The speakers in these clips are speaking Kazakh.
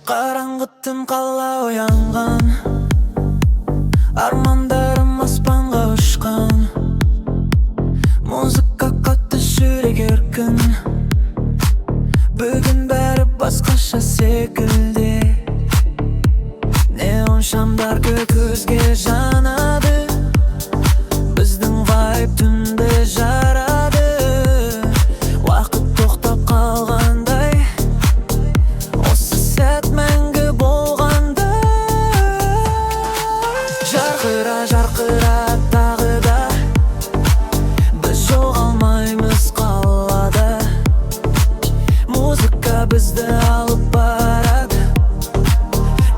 Қараңғы түн қала оянған, армандарым аспанға ұшқан. Музыка қатты жүрек еркін, бүгін бәрі басқаша секілді. Неон шамдар көзге жанады, біздің вайб түнді жарады. Уақыт тоқтап қалғандай, осы сәт мәңгі болғандай. Жарқыра, жарқыра тағы да, біз жоғалмаймыз қалада. Музыка бізді алып барады,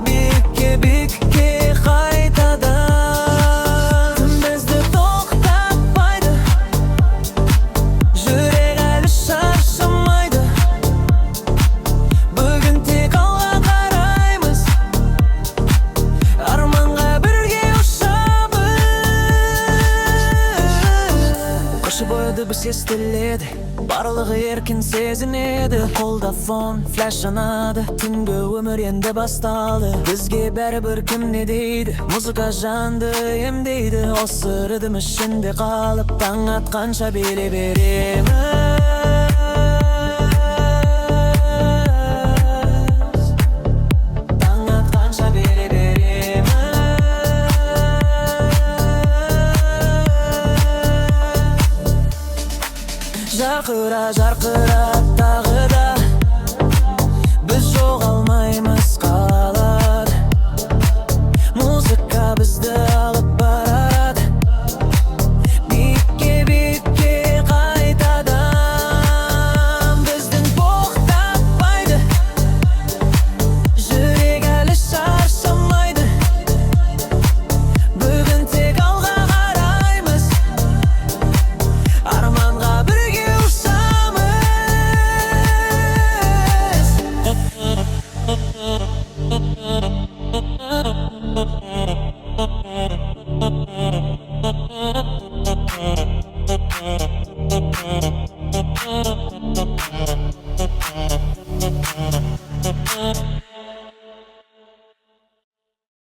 биікке, биікке қайтадан. Бізді тоқтатпайды, жүрек әлі шаршамайды. Бүгін тек алға қараймыз, арманға бірге ұшамыз. Қошы бойы дыбыс естіледі, барлығы еркін сезінеді. Қолда фон, флеш жанады, түнгі өмір енді басталды. Бізге бәрібір кім не дейді, музыка жанды емдейді. Осы ритм ішінде қалып, таң атқанша билей береміз.